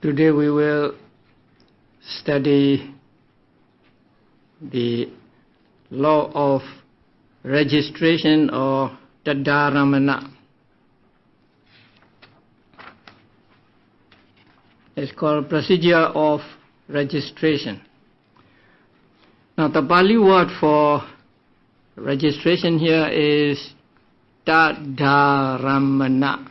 Today we will study the law of registration or Tadaramana. It's called procedure of registration. Now the Pali word for registration here is Tadaramana.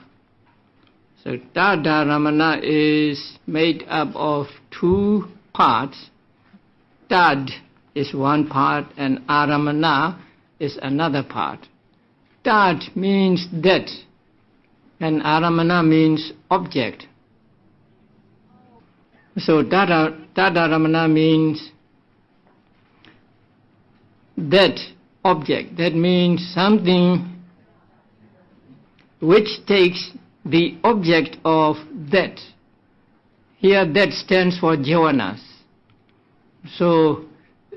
So Tadaramana is made up of two parts. Tad is one part and Aramana is another part. Tad means that and Aramana means object. So Tadaramana means that object. That means something which takes the object of that. Here that stands for jhavanas. So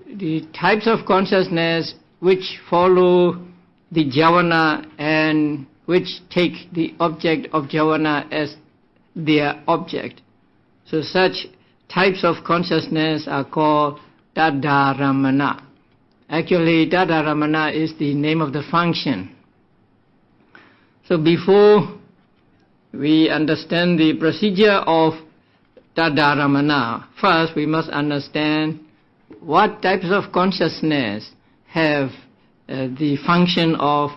the types of consciousness which follow the jhavana and which take the object of jhavana as their object. So such types of consciousness are called Tadaramana. Actually, Tadaramana is the name of the function. So before we understand the procedure of Tadaramana, first we must understand what types of consciousness have the function of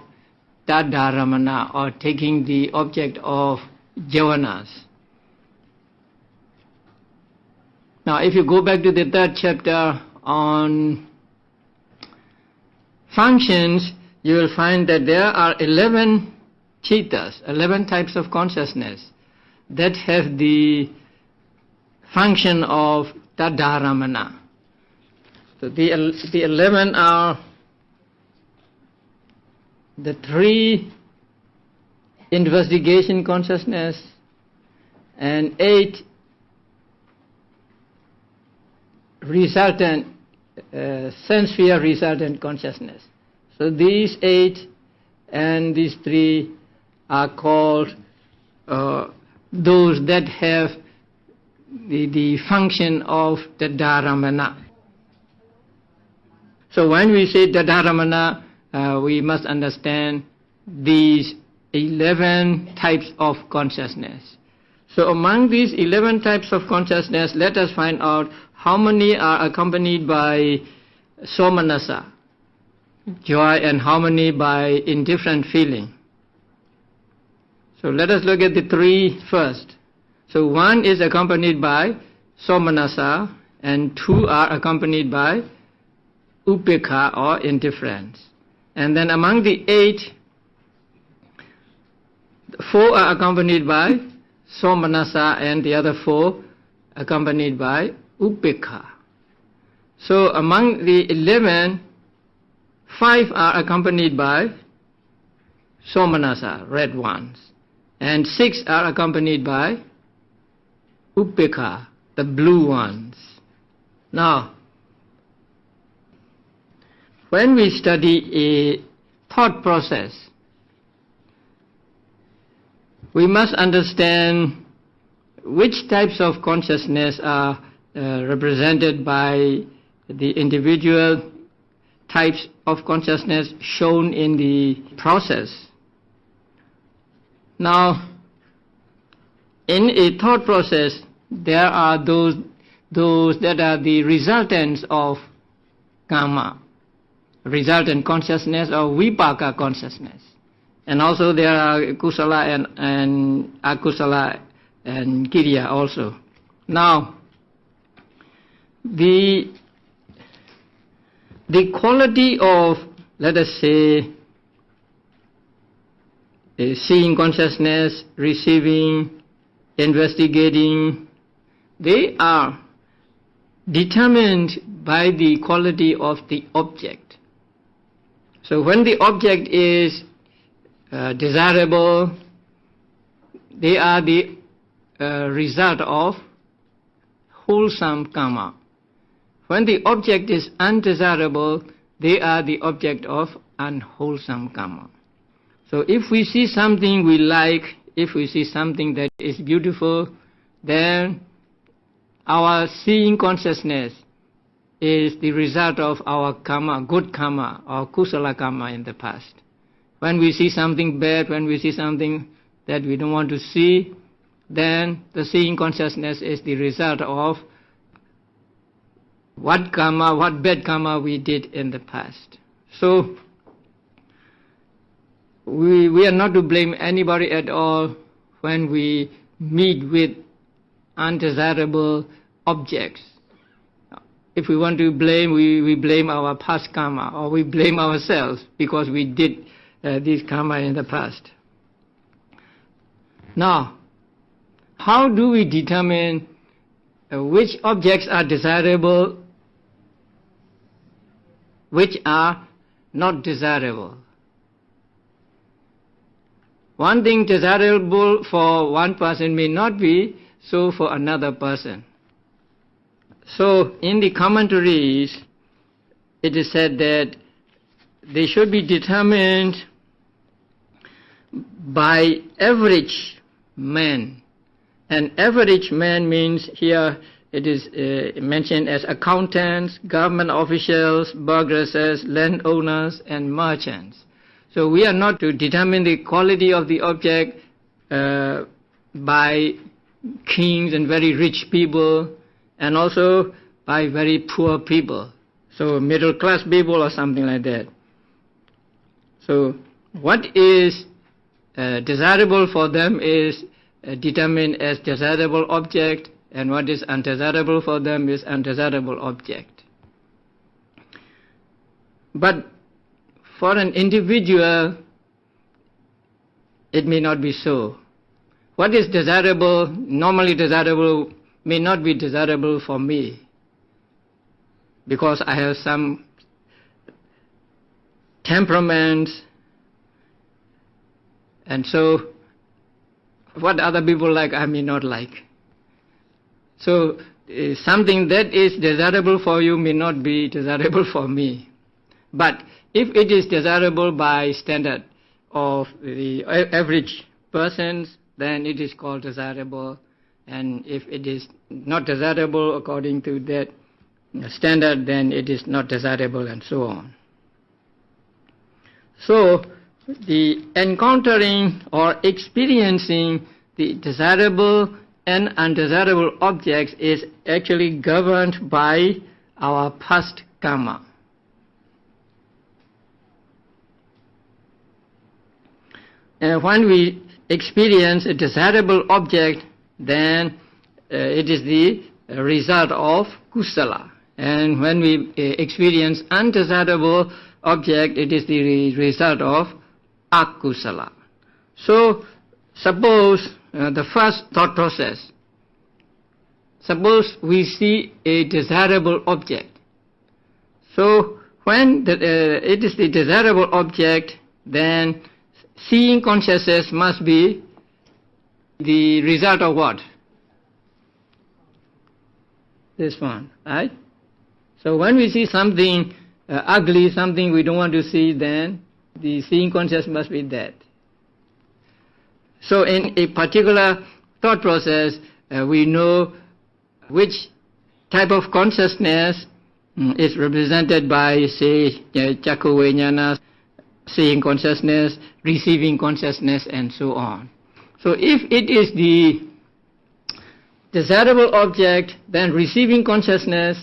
Tadaramana or taking the object of jhavanas. Now if you go back to the third chapter on functions, you will find that there are 11 chittas, 11 types of consciousness that have the function of Tadaramana. So the 11 are the 3 investigation consciousness and 8 resultant sense sphere resultant consciousness. So these 8 and these 3 are called those that have the function of Tadaramana. So when we say Tadaramana, we must understand these 11 types of consciousness. So among these 11 types of consciousness, let us find out how many are accompanied by somanasa, joy, and how many by indifferent feeling. So let us look at the 3 first. So 1 is accompanied by somanasa and 2 are accompanied by upekha or indifference. And then among the 8, 4 are accompanied by somanasa and the other 4 accompanied by upekha. So among the 11, 5 are accompanied by somanasa, red ones, and 6 are accompanied by upekha, the blue ones. Now, when we study a thought process, we must understand which types of consciousness are represented by the individual types of consciousness shown in the process. Now, in a thought process, there are those that are the resultants of karma, resultant consciousness or vipaka consciousness. And also there are kusala and akusala and kiriya also. Now, the quality of, let us say, seeing consciousness, receiving, investigating, they are determined by the quality of the object. So when the object is desirable, they are the result of wholesome karma. When the object is undesirable, they are the object of unwholesome karma. So if we see something we like, if we see something that is beautiful, then our seeing consciousness is the result of our karma, good karma or kusala karma in the past. When we see something bad, when we see something that we don't want to see, then the seeing consciousness is the result of what karma, what bad karma we did in the past. So we are not to blame anybody at all when we meet with undesirable objects. If we want to blame, we blame our past karma, or we blame ourselves because we did this karma in the past. Now, how do we determine which objects are desirable, which are not desirable? One thing desirable for one person may not be so for another person. So in the commentaries, it is said that they should be determined by average man. And average man means here it is mentioned as accountants, government officials, burgesses, landowners, and merchants. So we are not to determine the quality of the object by kings and very rich people, and also by very poor people. So middle class people or something like that. So what is desirable for them is determined as desirable object, and what is undesirable for them is undesirable object. But for an individual, it may not be so. What is desirable, normally desirable, may not be desirable for me, because I have some temperaments, and so what other people like, I may not like. So something that is desirable for you may not be desirable for me. But if it is desirable by standard of the average persons, then it is called desirable. And if it is not desirable according to that standard, then it is not desirable, and so on. So the encountering or experiencing the desirable and undesirable objects is actually governed by our past karma. And when we experience a desirable object, then it is the result of kusala. And when we experience undesirable object, it is the result of akusala. So suppose the first thought process, suppose we see a desirable object. So when it is the desirable object, then seeing consciousness must be the result of what? This one, right? So when we see something ugly, something we don't want to see, then the seeing consciousness must be that. So in a particular thought process, we know which type of consciousness is represented by, say, Chakku Vijnana, seeing consciousness, receiving consciousness, and so on. So if it is the desirable object, then receiving consciousness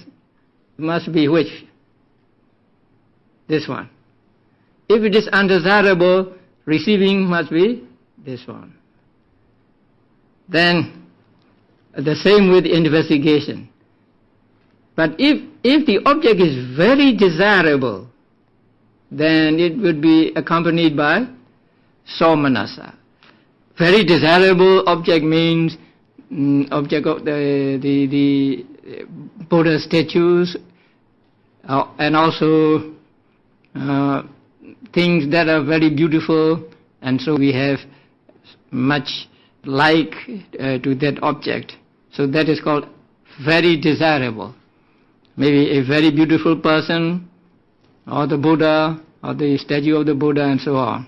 must be which? This one. If it is undesirable, receiving must be this one. Then the same with investigation. But if the object is very desirable, then it would be accompanied by somanasa. Very desirable object means object of the Buddha statues, and also things that are very beautiful, and so we have much like to that object. So that is called very desirable. Maybe a very beautiful person, or the Buddha, or the statue of the Buddha, and so on.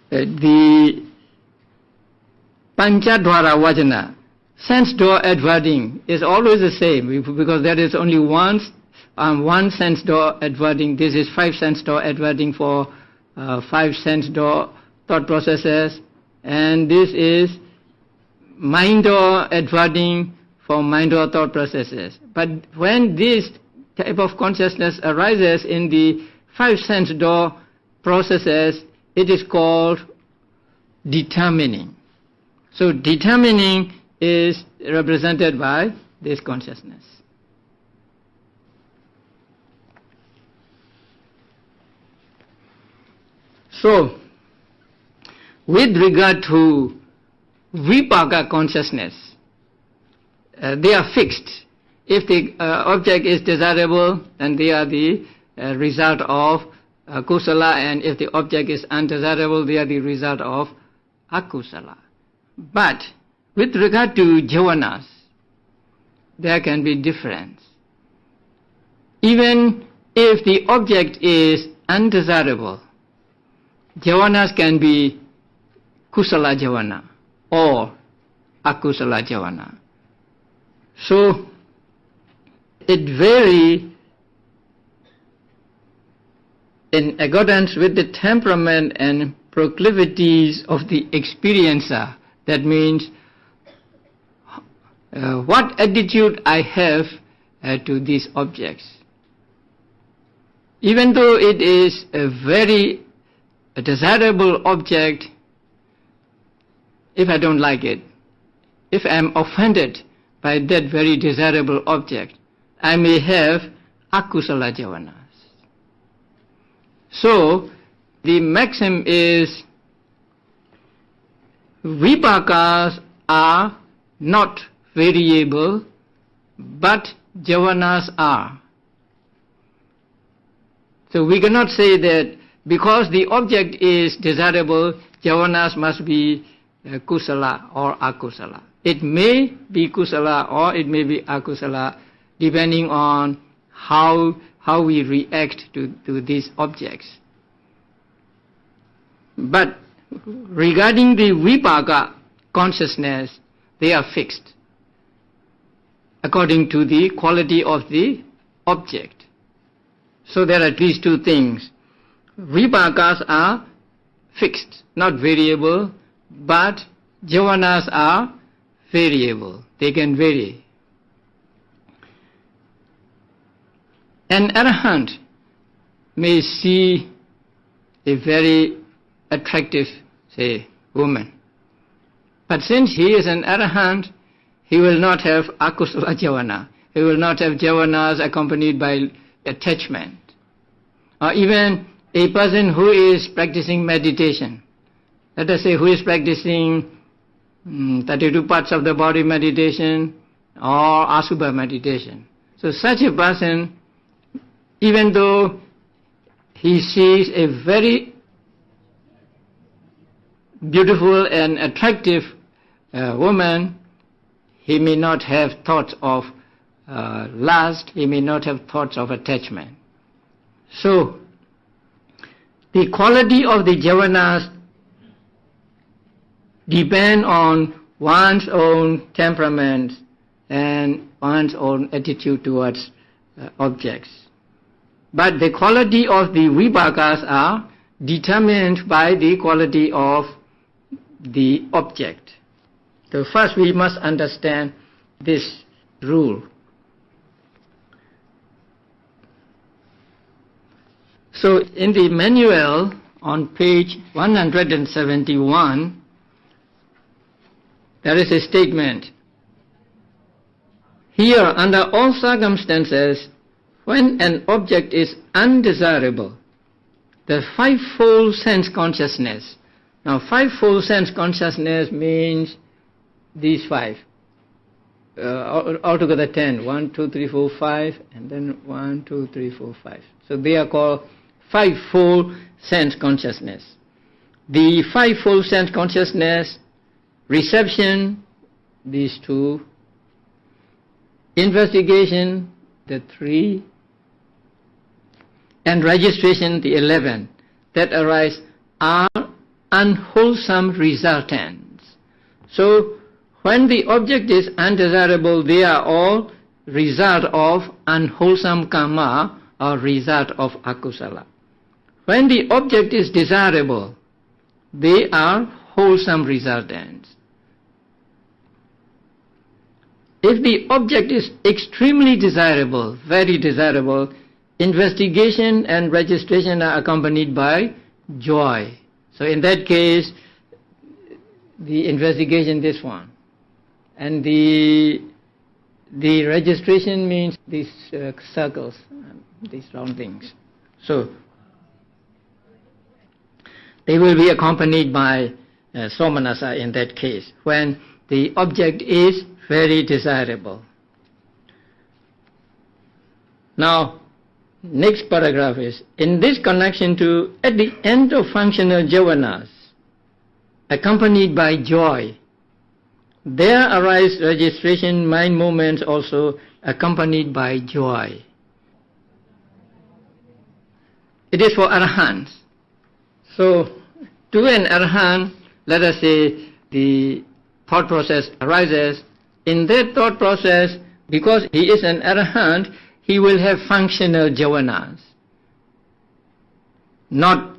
The Panchadwara Vajana, sense door adverting, is always the same because there is only one sense door adverting. This is 5 sense door adverting for 5 sense door thought processes, and this is mind door adverting for mind door thought processes. But when this type of consciousness arises in the 5 sense door processes, it is called determining. So determining is represented by this consciousness. So, with regard to vipaka consciousness, they are fixed. If the object is desirable, then they are the result of kusala, and if the object is undesirable, they are the result of akusala. But with regard to javanas, there can be difference. Even if the object is undesirable, javanas can be kusala javana or akusala javana. So it varies in accordance with the temperament and proclivities of the experiencer. That means what attitude I have to these objects. Even though it is a very desirable object, if I don't like it, if I am offended by that very desirable object, I may have akusala javanas. So the maxim is vipakas are not variable, but javanas are. So we cannot say that because the object is desirable, javanas must be kusala or akusala. It may be kusala or it may be akusala, depending on how we react to these objects. But regarding the vipaka consciousness, they are fixed according to the quality of the object. So there are these two things. Vipakas are fixed, not variable, but javanas are variable. They can vary. An arahant may see a very attractive, say, woman. But since he is an arahant, he will not have akusala javana. He will not have javanas accompanied by attachment. Or even a person who is practicing meditation, let us say who is practicing 32 parts of the body meditation or asubha meditation. So such a person, even though he sees a very beautiful and attractive woman, he may not have thoughts of lust, he may not have thoughts of attachment. So the quality of the javanas depend on one's own temperament and one's own attitude towards objects. But the quality of the vipakas are determined by the quality of the object. So first we must understand this rule. So in the manual on page 171, there is a statement. Here, under all circumstances, when an object is undesirable, the fivefold sense consciousness. Now, fivefold sense consciousness means these 5. Altogether 10. 1, 2, 3, 4, 5, and then 1, 2, 3, 4, 5. So they are called fivefold sense consciousness. The fivefold sense consciousness, reception, these 2, investigation, the 3, and registration, the 11, that arise are unwholesome resultants. So when the object is undesirable, they are all result of unwholesome karma or result of akusala. When the object is desirable, they are wholesome resultants. If the object is extremely desirable, very desirable, investigation and registration are accompanied by joy. So in that case, the investigation, this one, and the registration means these circles, these round things. So they will be accompanied by somanasa in that case, when the object is very desirable. Now, next paragraph is, in this connection to, at the end of functional javanas, accompanied by joy, there arise registration mind movements also accompanied by joy. It is for arahants. So, to an arahant, let us say the thought process arises. In that thought process, because he is an arahant, he will have functional javanas. Not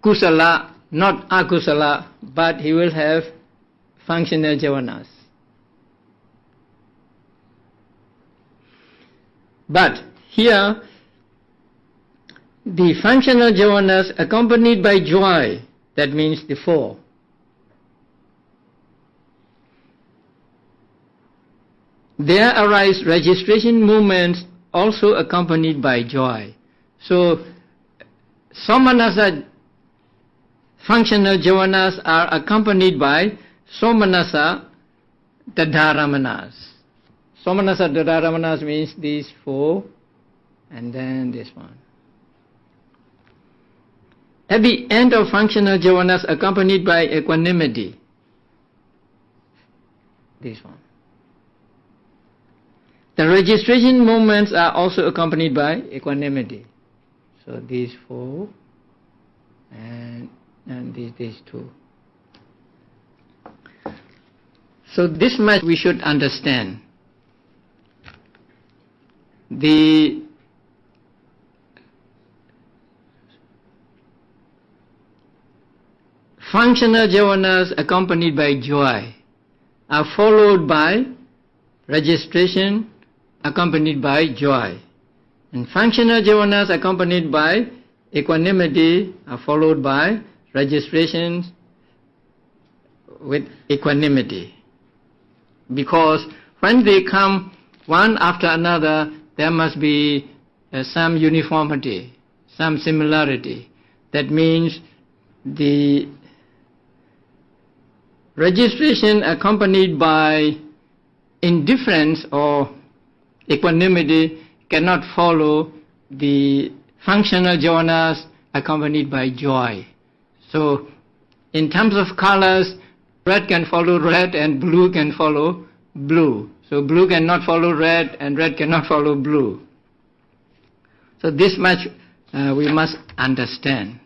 kusala, not akusala, but he will have functional javanas. But here, the functional javanas accompanied by joy, that means the four. There arise registration movements also accompanied by joy. So, somanasa functional javanas are accompanied by somanasa dadaramanas. Somanasa dadaramanas means these four, and then this one. At the end of functional javanas accompanied by equanimity, this one. The registration movements are also accompanied by equanimity. So these four and these two. So this much we should understand. The functional javanas accompanied by joy are followed by registration accompanied by joy. And functional javanas accompanied by equanimity are followed by registrations with equanimity. Because when they come one after another, there must be some uniformity, some similarity. That means the registration accompanied by indifference or equanimity cannot follow the functional javanas accompanied by joy. So, in terms of colors, red can follow red and blue can follow blue. So, blue cannot follow red and red cannot follow blue. So, this much we must understand.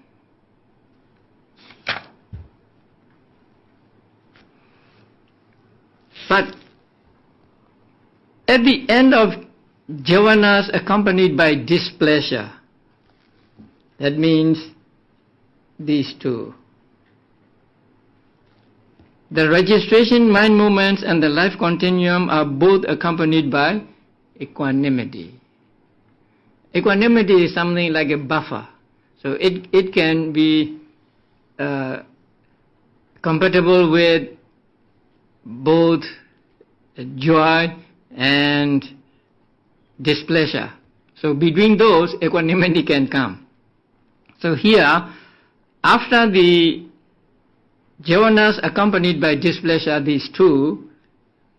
But at the end of javanas accompanied by displeasure, that means these two. The registration mind movements and the life continuum are both accompanied by equanimity. Equanimity is something like a buffer. So it can be compatible with both joy and displeasure. So between those, equanimity can come. So here, after the javanas accompanied by displeasure, these two,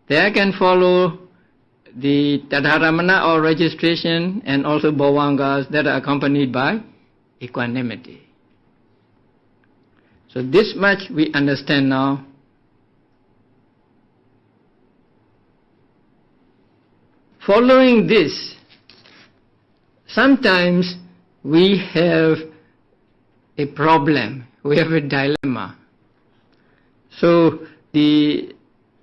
there can follow the tadharamana or registration and also bhavangas that are accompanied by equanimity. So this much we understand now. Following this, sometimes we have a problem, we have a dilemma. So the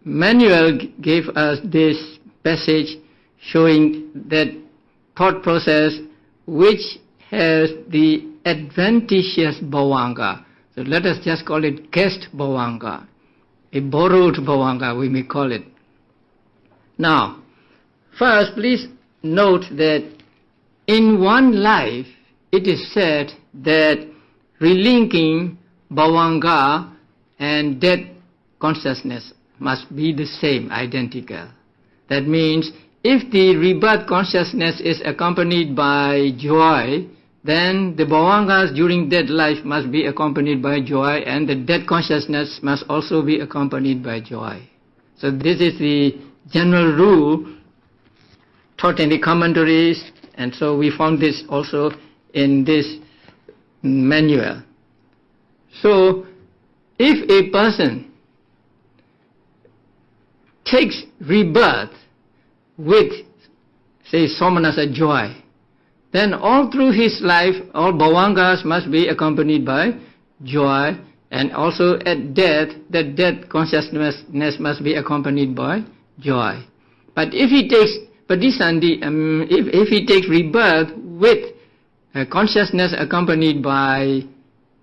manual gave us this passage showing that thought process which has the adventitious bhavanga. So let us just call it guest bhavanga, a borrowed bhavanga we may call it. Now, first please note that in one life it is said that relinking bhavanga and death consciousness must be the same, identical. That means if the rebirth consciousness is accompanied by joy, then the bhavangas during that life must be accompanied by joy, and the death consciousness must also be accompanied by joy. So this is the general rule taught in the commentaries, and so we found this also in this manual. So if a person takes rebirth with, say, somanasa joy, then all through his life, all bhavangas must be accompanied by joy, and also at death, that death consciousness must be accompanied by joy. But if he takes padisandhi, if he takes rebirth with consciousness accompanied by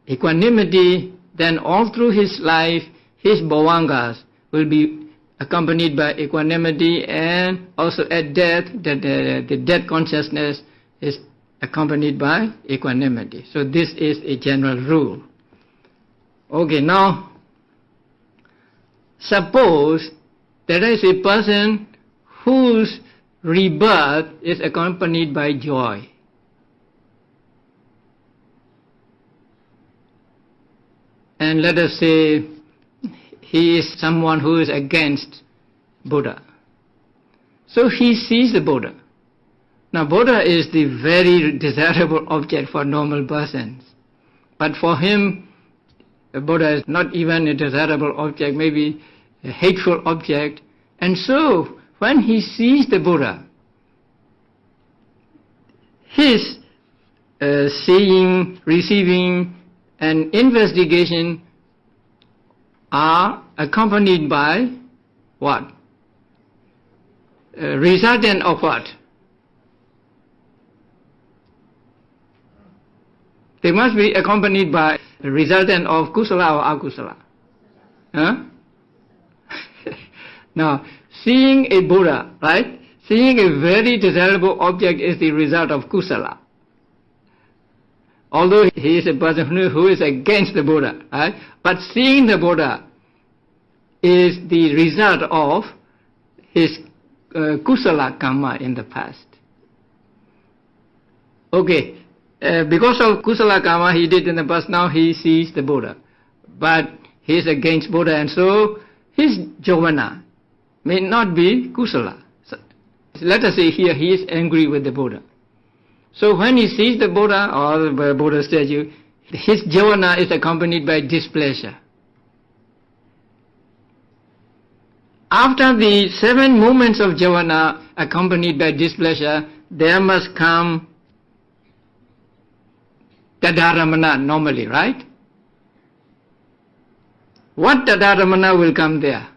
equanimity, then all through his life, his bhavangas will be accompanied by equanimity, and also at death, the death consciousness is accompanied by equanimity. So this is a general rule. Okay, now suppose there is a person whose rebirth is accompanied by joy. And let us say he is someone who is against Buddha. So he sees the Buddha. Now Buddha is the very desirable object for normal persons. But for him, Buddha is not even a desirable object, maybe a hateful object. And so when he sees the Buddha, his seeing, receiving, and investigation are accompanied by what? Resultant of what? They must be accompanied by a resultant of kusala or akusala. Huh? Now, seeing a Buddha, right? Seeing a very desirable object is the result of kusala. Although he is a person who is against the Buddha, right? But seeing the Buddha is the result of his kusala karma in the past. Okay, because of kusala karma he did in the past, now he sees the Buddha. But he is against Buddha, and so his jovana may not be kusala. So, let us say here he is angry with the Buddha. So when he sees the Buddha or the Buddha statue, his jovana is accompanied by displeasure. After the 7 movements of jovana accompanied by displeasure, there must come tadaramana normally, right? What tadaramana will come there?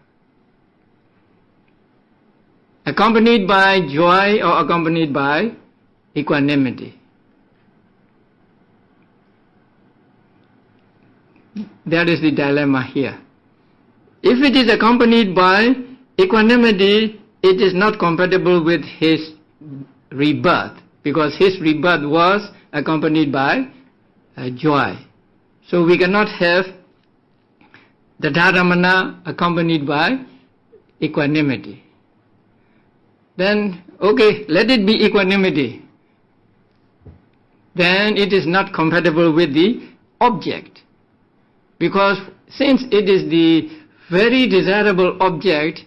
Accompanied by joy or accompanied by equanimity? That is the dilemma here. If it is accompanied by equanimity, it is not compatible with his rebirth, because his rebirth was accompanied by joy. So we cannot have the dharamana accompanied by equanimity. Then, okay, let it be equanimity. Then it is not compatible with the object, because since it is the very desirable object,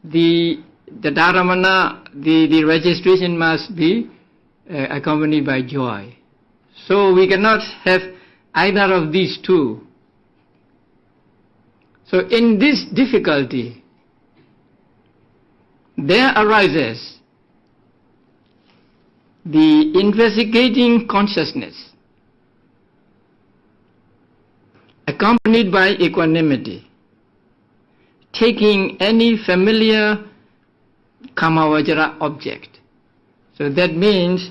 the dharamana, the registration must be accompanied by joy. So we cannot have either of these two. So in this difficulty, there arises the investigating consciousness accompanied by equanimity taking any familiar kamavajara object. So that means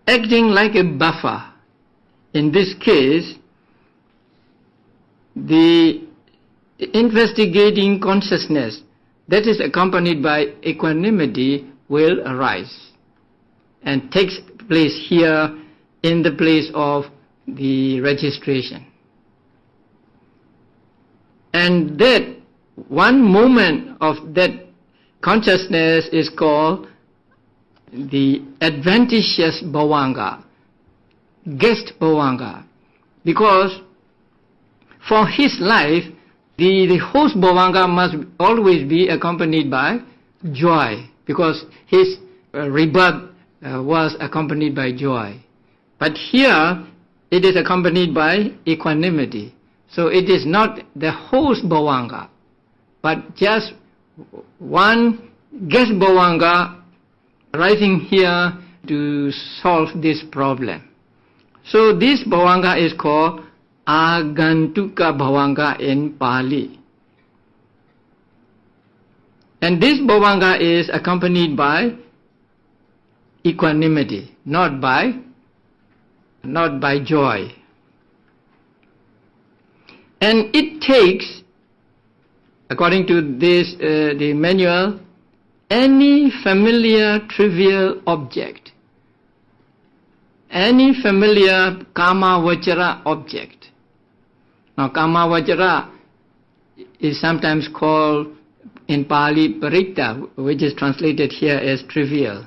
acting like a buffer. In this case, the investigating consciousness that is accompanied by equanimity will arise and takes place here in the place of the registration. And that one moment of that consciousness is called the adventitious bhavanga, guest bhavanga, because for his life the host bhavanga must always be accompanied by joy, because his rebirth was accompanied by joy. But here it is accompanied by equanimity. So it is not the host bhavanga, but just one guest bhavanga arising here to solve this problem. So this bhavanga is called agantuka bhavanga in Pali. And this bhavanga is accompanied by equanimity, not by joy. And it takes, according to this the manual, any familiar trivial object, any familiar kama vajara object. Now kama vajara is sometimes called in Pali paritta, which is translated here as trivial.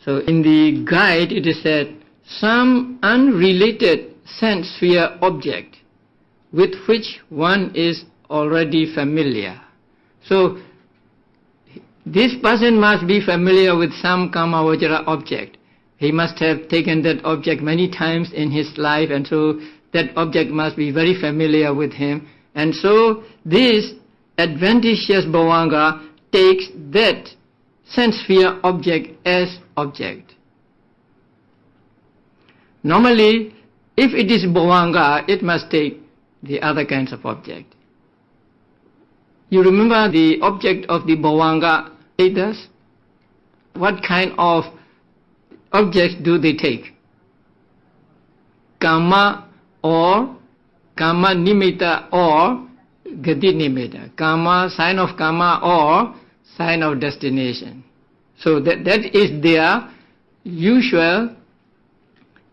So in the guide it is said, some unrelated sense sphere object with which one is already familiar. So this person must be familiar with some kama vajara object. He must have taken that object many times in his life, and so that object must be very familiar with him. And so this adventitious bhavanga takes that sense sphere object as object. Normally, if it is bhavanga, it must take the other kinds of object. You remember the object of the bhavanga Vedas? What kind of objects do they take? Kama or kama nimitta or gati nimitta. Kama, sign of kama, or sign of destination. So that is their usual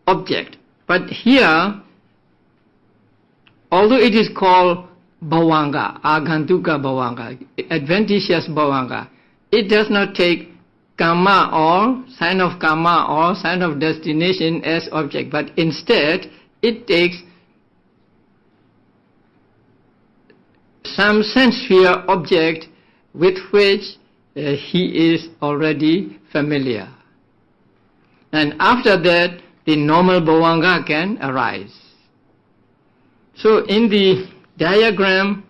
object. But here, although it is called bhavanga, agantuka bhavanga, adventitious bhavanga, it does not take karma or sign of destination as object, but instead it takes some sense sphere object with which he is already familiar. And after that, the normal bhavanga can arise. So in the diagram,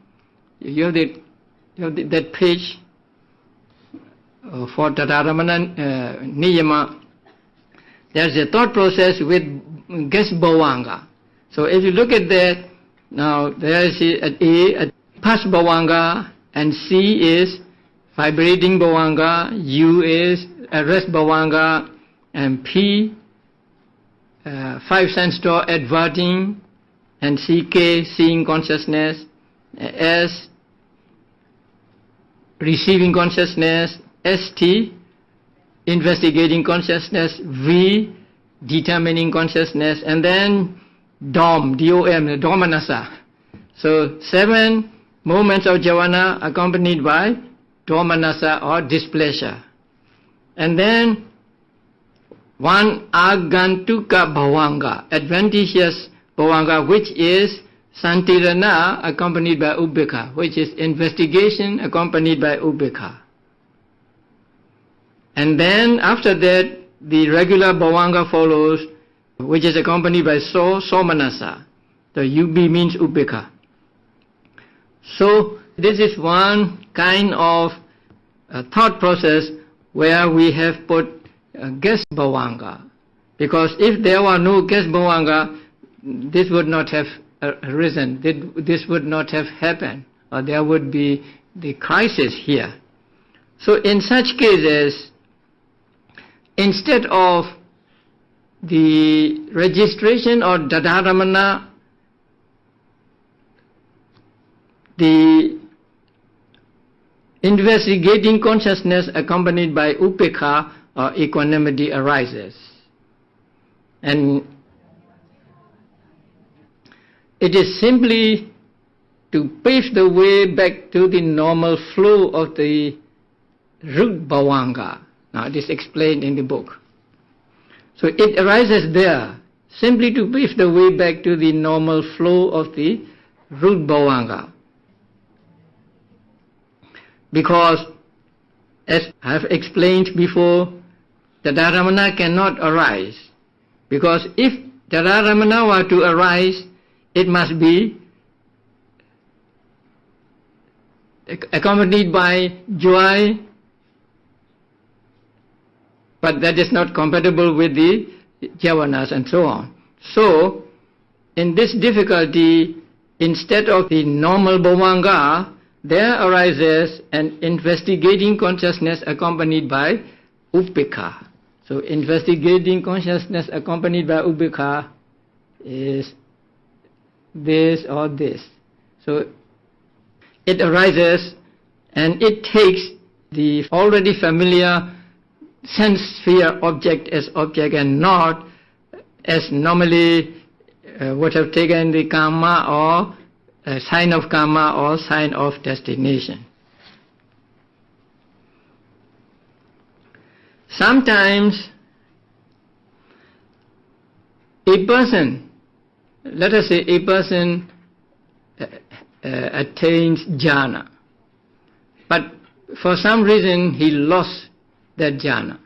you have that page for Tataramana Niyama, there's a thought process with guest bhavanga. So if you look at that, now there is a past bhavanga, and C is vibrating bhavanga, U is a rest bhavanga, and P, 5 sense door adverting, and CK, seeing consciousness, S, receiving consciousness, ST, investigating consciousness, V, determining consciousness, and then DOM, D-O-M, Domanassa. So 7 moments of jhana accompanied by Domanassa or displeasure. And then one agantuka bhavanga, adventitious bhavanga, which is santirana accompanied by ubbeka, which is investigation accompanied by ubbeka. And then after that, the regular bhavanga follows, which is accompanied by somanasa. The UB means ubbeka. So this is one kind of thought process where we have put guest bhavanga. Because if there were no guest bhavanga, this would not have arisen, this would not have happened, or there would be the crisis here. So in such cases, instead of the registration or dadaramana, the investigating consciousness accompanied by upekha or equanimity arises. And it is simply to pave the way back to the normal flow of the root bhavanga. Now it is explained in the book. So it arises there, simply to pave the way back to the normal flow of the root bhavanga. Because, as I have explained before, Tadaramana cannot arise. Because if Tadaramana were to arise, it must be accompanied by joy, but that is not compatible with the javanas and so on. So, in this difficulty, instead of the normal bhavanga, there arises an investigating consciousness accompanied by upekha. So investigating consciousness accompanied by upekha is this or this. So it arises and it takes the already familiar sense sphere object as object and not as normally would have taken the karma or sign of karma or sign of destination. Sometimes a person, let us say a person attains jhana, but for some reason he lost that jhana.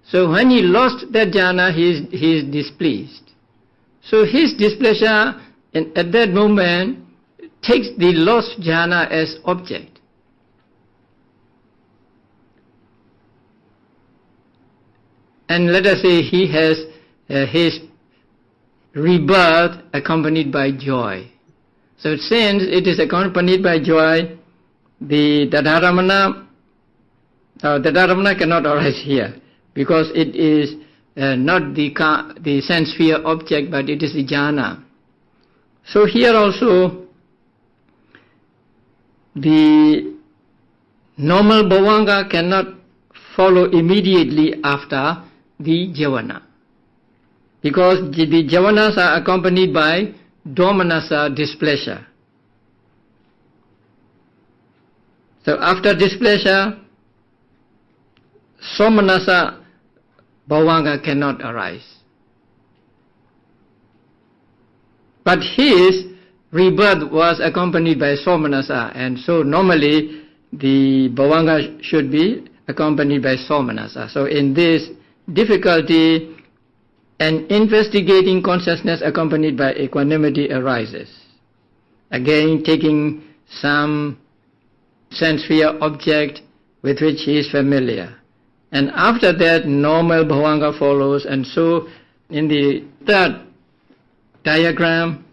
So when he lost that jhana, he is displeased. So his displeasure at that moment takes the lost jhana as object. And let us say he has his rebirth accompanied by joy. So since it is accompanied by joy, the Tadaramana cannot arise here, because it is not the sense sphere object, but it is the jhana. So here also, the normal bhavanga cannot follow immediately after the javana, because the javanas are accompanied by domanassa, displeasure. So after displeasure, somanassa bhavanga cannot arise. But his rebirth was accompanied by somanassa, and so normally the bhavanga should be accompanied by somanassa. So in this difficulty, an investigating consciousness accompanied by equanimity arises. Again, taking some sense sphere object with which he is familiar. And after that, normal bhavanga follows. And so in the third diagram,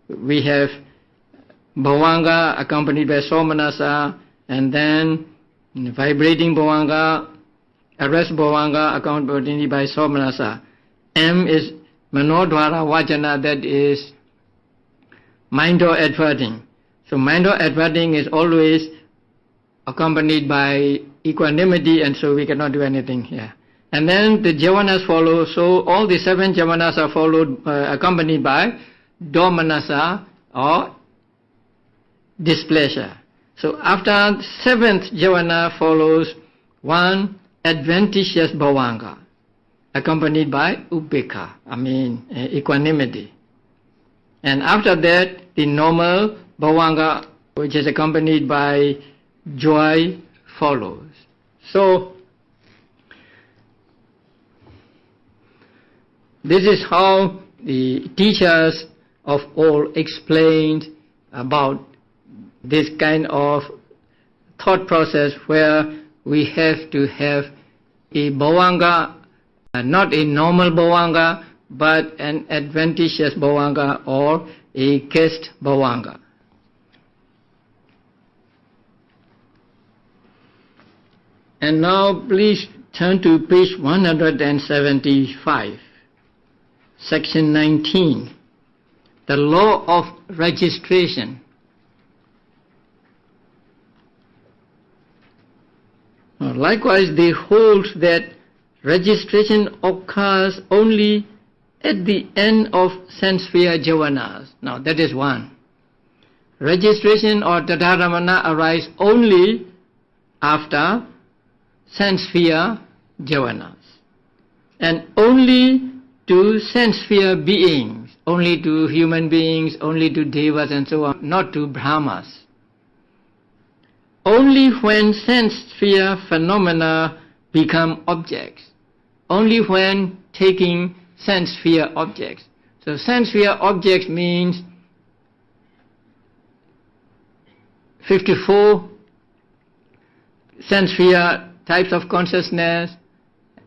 we have bhavanga accompanied by somanassa, and then vibrating bhavanga, arrest bhavanga accompanied by somanassa. M is manodvara vajana, that is mind or adverting. So mind or adverting is always accompanied by equanimity, and so we cannot do anything here. And then the javanas follow, so all the 7 javanas are followed, accompanied by domanassa or displeasure. So after 7th javana follows one adventitious bhavanga, accompanied by upekha, equanimity. And after that, the normal bhavanga, which is accompanied by joy, follows. So this is how the teachers of old explained about this kind of thought process, where we have to have a bhavanga not a normal bhavanga, but an adventitious bhavanga or a kist bhavanga. And now please turn to page 175, section 19, the law of registration. Likewise, they hold that registration occurs only at the end of sense sphere jhavanas. Now that is one. Registration or tadharamana arise only after sense sphere jhavanas, and only to sense sphere beings, only to human beings, only to devas and so on, not to brahmas. Only when sense sphere phenomena become objects, only when taking sense sphere objects. So sense sphere objects means 54 sense sphere types of consciousness,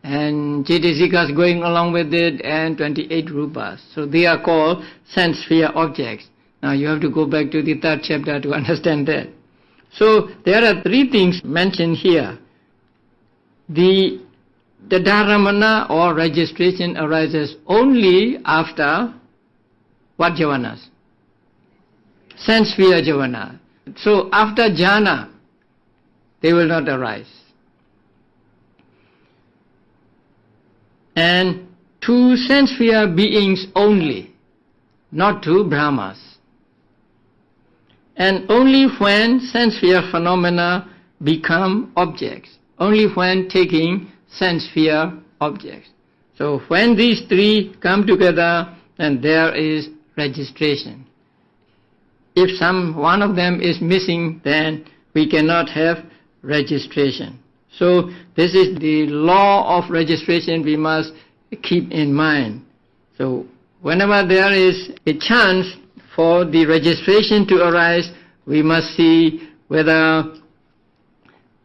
and Chaitasikas going along with it, and 28 rupas. So they are called sense sphere objects. Now you have to go back to the third chapter to understand that. So there are three things mentioned here. The dharamana or registration arises only after what jhavanas? Sense sphere jhavana. So after jhana, they will not arise. And to sense sphere beings only, not to brahmas. And only when sense sphere phenomena become objects, only when taking sense sphere objects. So when these three come together, then there is registration. If one of them is missing, then we cannot have registration. So this is the law of registration we must keep in mind. So whenever there is a chance for the registration to arise, we must see whether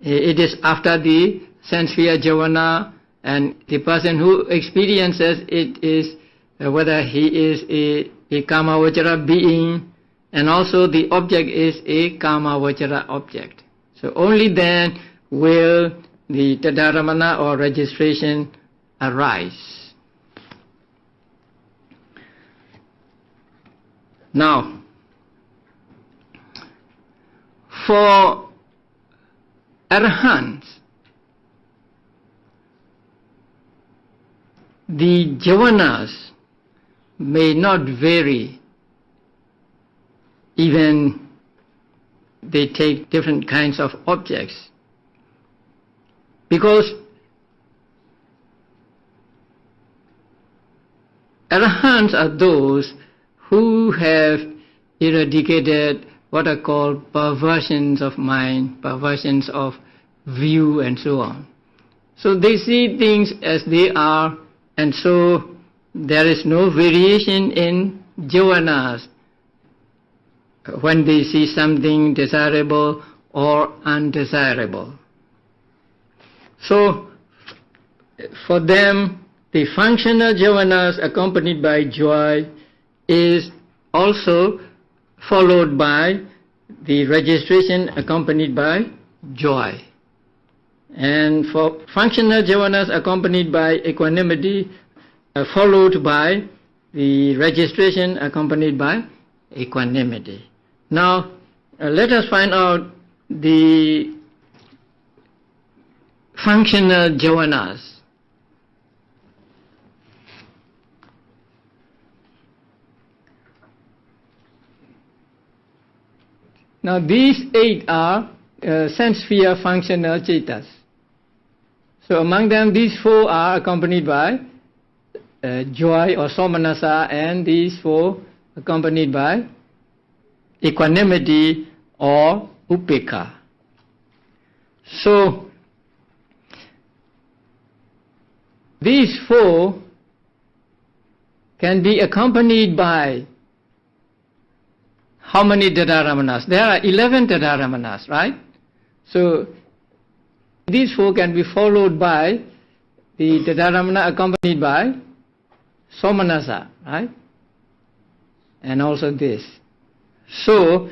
it is after the sense sphere jhavana, and the person who experiences it is whether he is a kamavachara being, and also the object is a kamavachara object. So only then will the tadharamana or registration arise. Now, for arahants, the jhavanas may not vary, even they take different kinds of objects, because arahants are those who have eradicated what are called perversions of mind, perversions of view and so on. So they see things as they are, and so there is no variation in jhavanas when they see something desirable or undesirable. So for them, the functional jhavanas accompanied by joy is also followed by the registration accompanied by joy. And for functional jhavanas accompanied by equanimity, followed by the registration accompanied by equanimity. Now, let us find out the functional jhavanas. Now these 8 are sense sphere functional cetas. So among them, these 4 are accompanied by joy or somanasa, and these 4 accompanied by equanimity or upekha. So these 4 can be accompanied by how many tadharamanas? There are 11 tadharamanas, right? So these 4 can be followed by the Tadaramana accompanied by Somanasa, right? And also this. So,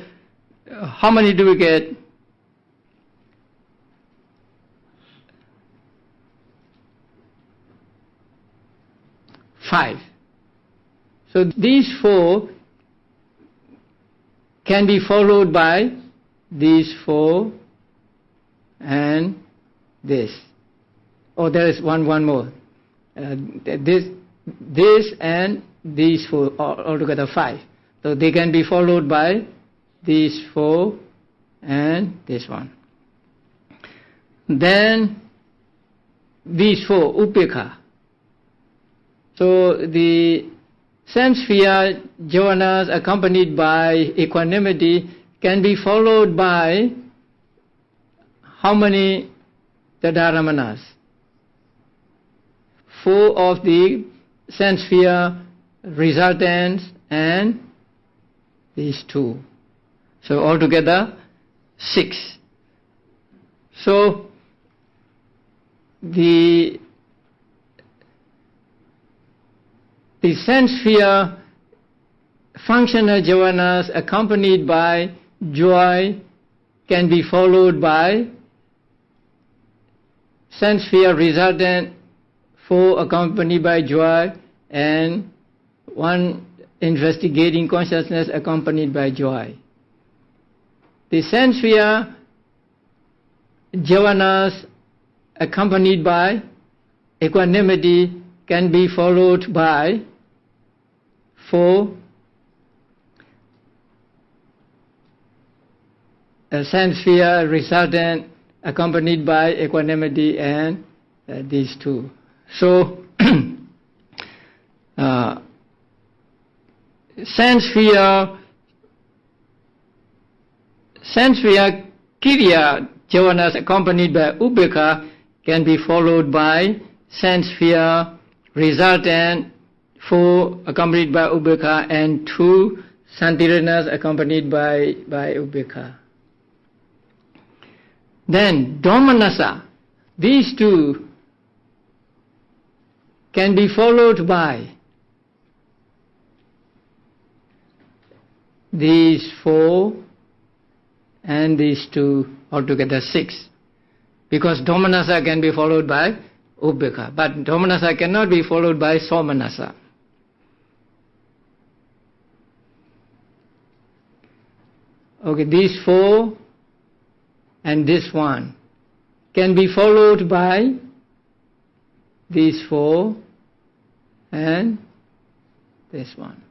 how many do we get? Five. So these four can be followed by these four and this. Oh, there is one more. This and these four, altogether five. So they can be followed by these four and this one. Then these four, Upekha. So the sense sphere jhanas accompanied by equanimity can be followed by how many Tadaramanas? Four of the sense sphere resultants and these two. So altogether 6. So the sense sphere functional jhanas accompanied by joy can be followed by sense sphere resultant 4 accompanied by joy and 1 investigating consciousness accompanied by joy. The sense sphere jhanas accompanied by equanimity can be followed by 4 sense sphere resultant accompanied by equanimity and these two. So sense sphere Kiriya jhanas accompanied by Upekha can be followed by sense sphere resultant 4 accompanied by Upekha and 2 Santiranas accompanied by Upekha. Then Domanasa, these two can be followed by these 4 and these 2, altogether 6. Because Domanasa can be followed by Upekha, but Domanasa cannot be followed by Somanasa. Okay, these 4 and this 1 can be followed by these 4 and this 1.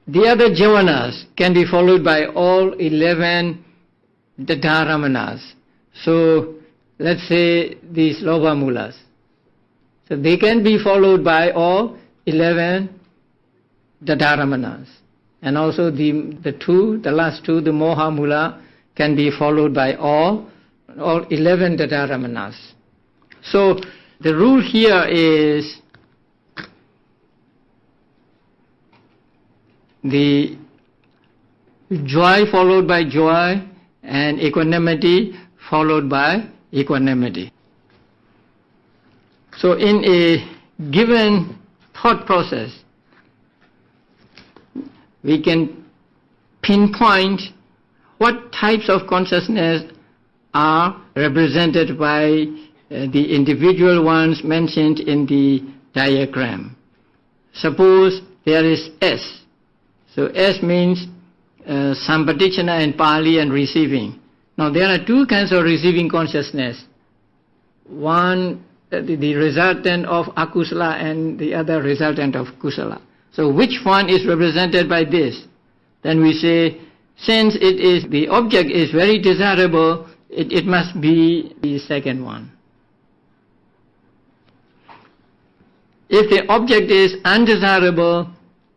The other jhanas can be followed by all 11 Dhadaramanas. So let's say these Lobha Mulas. So they can be followed by all 11 Dhadaramanas. And also the last two, the Moha Mula, can be followed by all 11 Dhadaramanas. So the rule here is the joy followed by joy and equanimity followed by equanimity. So in a given thought process, we can pinpoint what types of consciousness are represented by the individual ones mentioned in the diagram. Suppose there is S. So S means Sampadichana in Pali and receiving. Now there are two kinds of receiving consciousness. One, the resultant of akusala, and the other resultant of kusala. So which one is represented by this? Then we say, since the object is very desirable, it must be the second one. If the object is undesirable,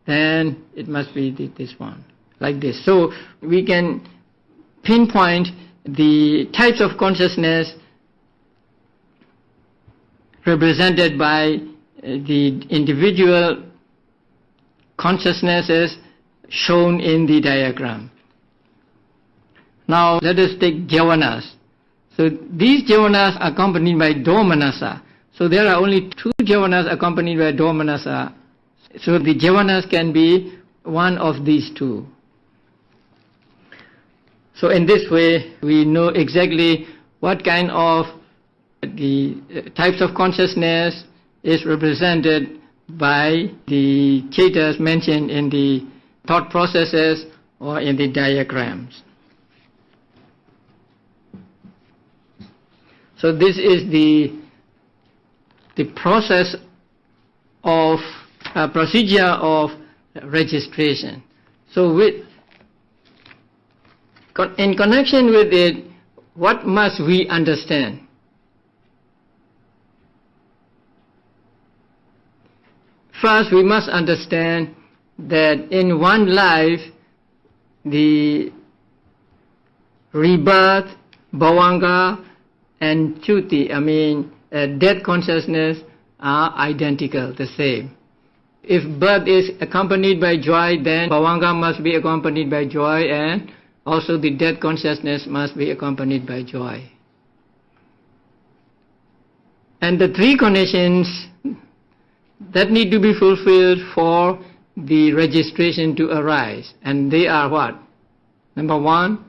then it must be this one, like this. So we can pinpoint the types of consciousness represented by the individual consciousnesses shown in the diagram. Now let us take jhanas. So these jhanas are accompanied by domanasa. So there are only 2 javanas accompanied by domanassa. So the javanas can be one of these 2. So in this way, we know exactly what kind of the types of consciousness is represented by the chetas mentioned in the thought processes or in the diagrams. So this is the process of procedure of registration. So in connection with it, what must we understand? First, we must understand that in one life, the rebirth, bhavanga, and chuti, death consciousness are identical, the same. If birth is accompanied by joy, then bhavanga must be accompanied by joy, and also the death consciousness must be accompanied by joy. And the 3 conditions that need to be fulfilled for the registration to arise, and they are what? Number 1,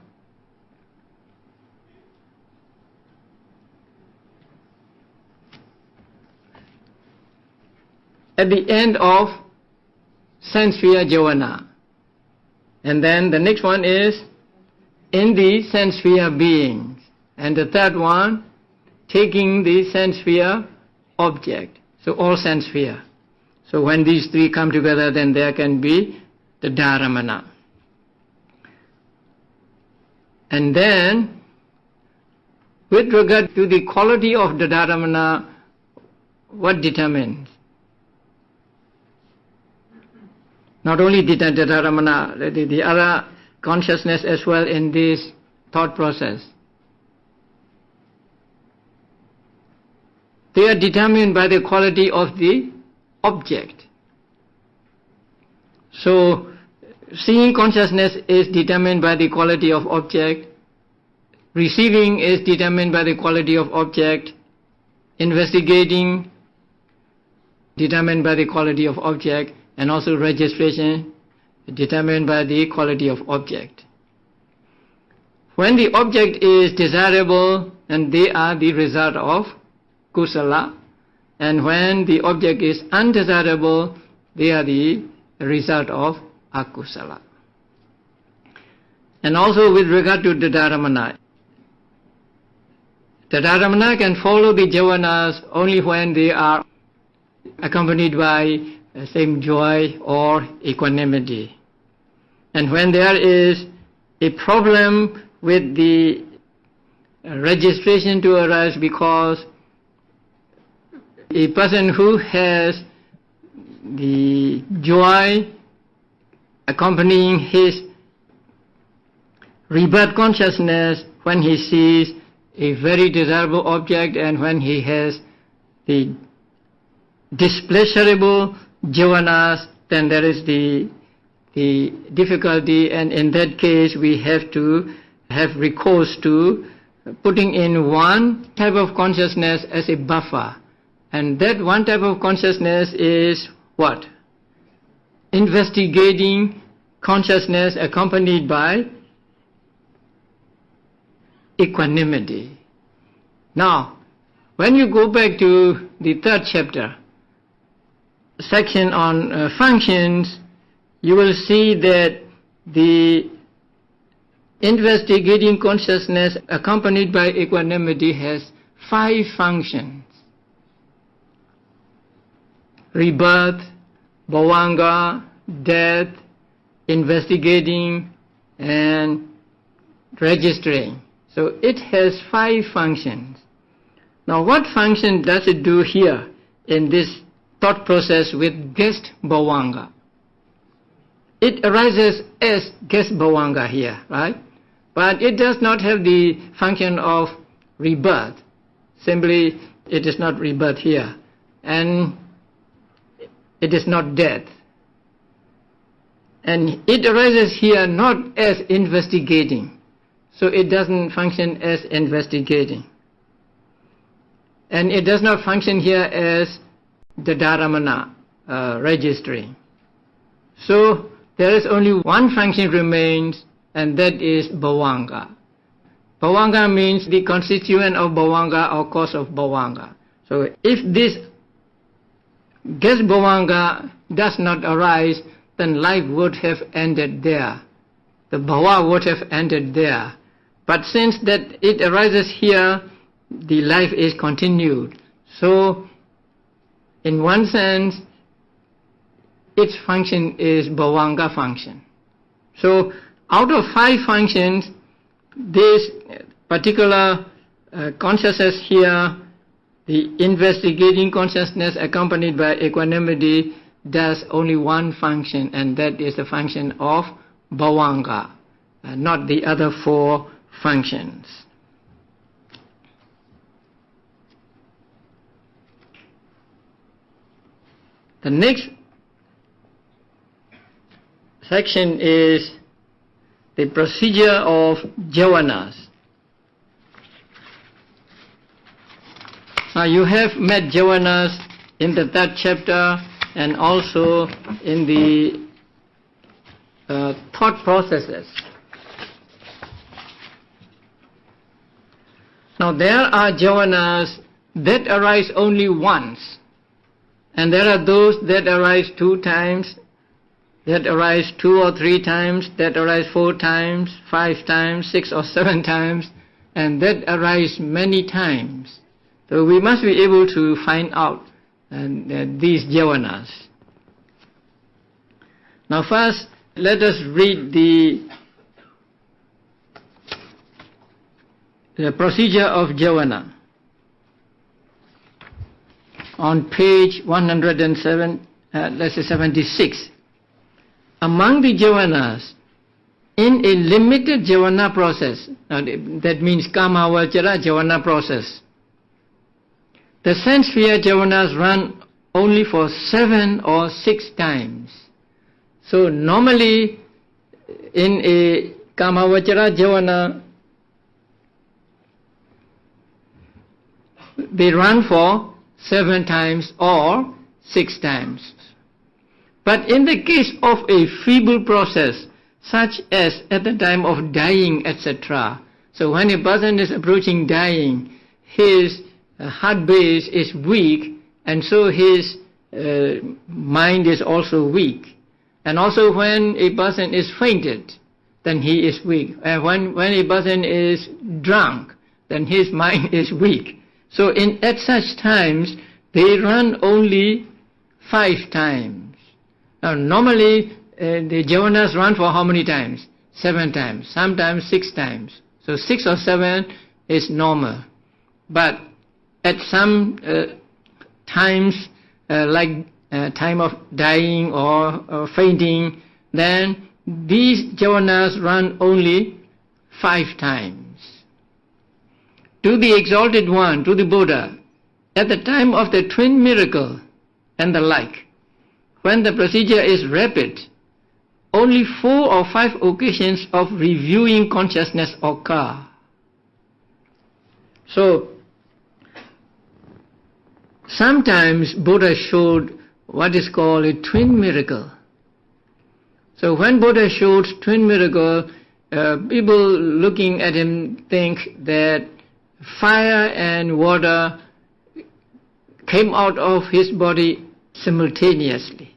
at the end of sense sphere jhana. And then the next one is in the sense sphere beings. And the third one, taking the sense sphere object. So all sense sphere. So when these 3 come together, then there can be the dharamana. And then, with regard to the quality of the dharamana, what determines? Not only the dharamana, the other consciousness as well in this thought process. They are determined by the quality of the object. So, seeing consciousness is determined by the quality of object, receiving is determined by the quality of object, investigating determined by the quality of object, and also registration determined by the quality of object. When the object is desirable, and they are the result of kusala, and when the object is undesirable, they are the result of akusala. And also with regard to the dharamana can follow the jhavanas only when they are accompanied by same joy or equanimity. And when there is a problem with the registration to arise because a person who has the joy accompanying his rebirth consciousness when he sees a very desirable object, and when he has the displeasurable jhavanas, then there is the difficulty, and in that case we have to have recourse to putting in one type of consciousness as a buffer. And that one type of consciousness is what? Investigating consciousness accompanied by equanimity. Now, when you go back to the 3rd chapter, section on functions, you will see that the investigating consciousness accompanied by equanimity has 5 functions: rebirth, bhavanga, death, investigating, and registering. So it has 5 functions. Now what function does it do here in this thought process with guest bhavanga? It arises as guest bhavanga here, right? But it does not have the function of rebirth. Simply, it is not rebirth here. And it is not death. And it arises here not as investigating. So it doesn't function as investigating. and it does not function here as the dharamana registering. So there is only one function remains, and that is bhavanga. Bhavanga means the constituent of bhavanga or cause of bhavanga. So if this guess bhavanga does not arise, then life would have ended there. The bhava would have ended there. But since that it arises here, the life is continued. So in one sense, its function is bhavanga function. So out of 5 functions, this particular consciousness here, the investigating consciousness accompanied by equanimity, does only one function, and that is the function of bhavanga, not the other 4 functions. The next section is the procedure of jhavanas. Now you have met jhavanas in the 3rd chapter and also in the thought processes. Now there are jhavanas that arise only once, and there are those that arise 2 times, that arise 2 or 3 times, that arise 4 times, 5 times, 6 or 7 times, and that arise many times. So we must be able to find out these jhavanas. Now first, let us read the procedure of jhavana on page 76. Among the jhavanas, in a limited jhavana process, now that means kama vachara jhavana process, the sense sphere jhavanas run only for 7 or 6 times. So normally in a kama vachara jhavana, they run for 7 times or 6 times. But in the case of a feeble process, such as at the time of dying, etc., so when a person is approaching dying, his heart base is weak, and so his mind is also weak. And also when a person is fainted, then he is weak. And when a person is drunk, then his mind is weak. So at such times, they run only 5 times. Now normally the jhavanas run for how many times? 7 times, sometimes 6 times. So 6 or 7 is normal. But at some times, like time of dying or fainting, then these jhavanas run only 5 times. To the Exalted One, to the Buddha, at the time of the twin miracle and the like, when the procedure is rapid, only 4 or 5 occasions of reviewing consciousness occur. So sometimes Buddha showed what is called a twin miracle. So when Buddha showed twin miracle, people looking at him think that fire and water came out of his body simultaneously.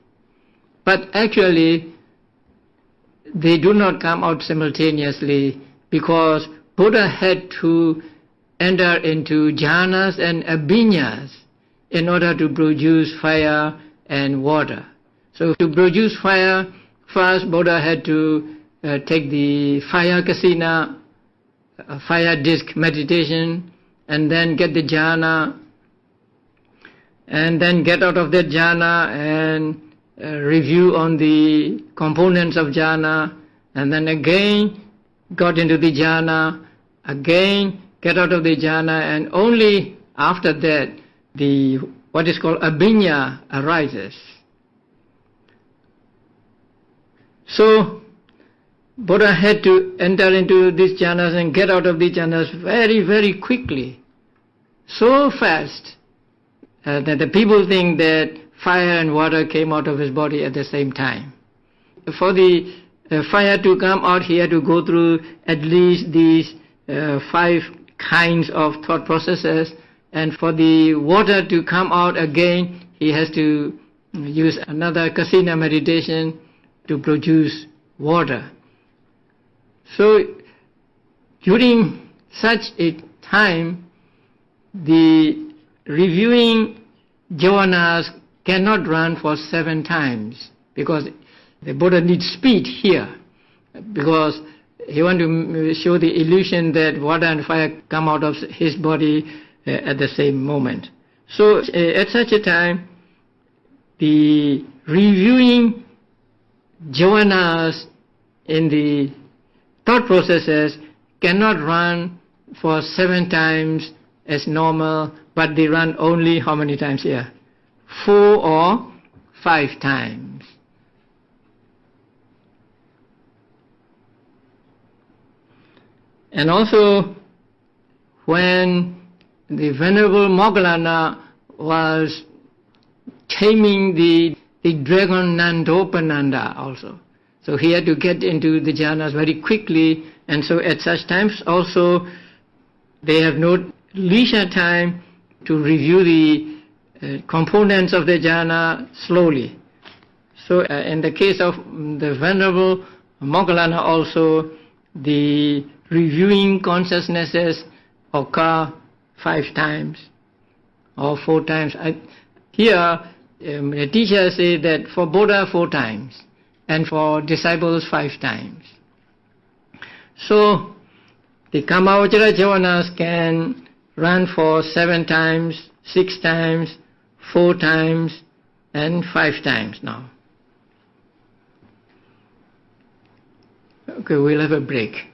But actually, they do not come out simultaneously, because Buddha had to enter into jhanas and abhinyas in order to produce fire and water. So to produce fire, first Buddha had to take the fire kasina, fire disk meditation, and then get the jhana, and then get out of that jhana and review on the components of jhana, and then again got into the jhana, again get out of the jhana, and only after that the what is called abhinya arises. So Buddha had to enter into these jhanas and get out of these jhanas very, very quickly. so fast that the people think that fire and water came out of his body at the same time. For the fire to come out, he had to go through at least these 5 kinds of thought processes, and for the water to come out again, he has to use another kasina meditation to produce water. So during such a time, the reviewing jhanas cannot run for 7 times, because the Buddha needs speed here, because he wants to show the illusion that water and fire come out of his body at the same moment. So at such a time, the reviewing jhanas in the thought processes cannot run for 7 times as normal, but they run only how many times here? 4 or 5 times. And also, when the Venerable Moggallana was taming the dragon Nandopananda also, so he had to get into the jhanas very quickly, and so at such times also they have no leisure time to review the components of the jhana slowly. So in the case of the Venerable Moggallana also, the reviewing consciousnesses occur 5 times or 4 times. Here the teacher says that for Buddha 4 times and for disciples 5 times. So the Kamavachara jhanas can run for 7 times, 6 times, 4 times and 5 times now. Okay, we'll have a break.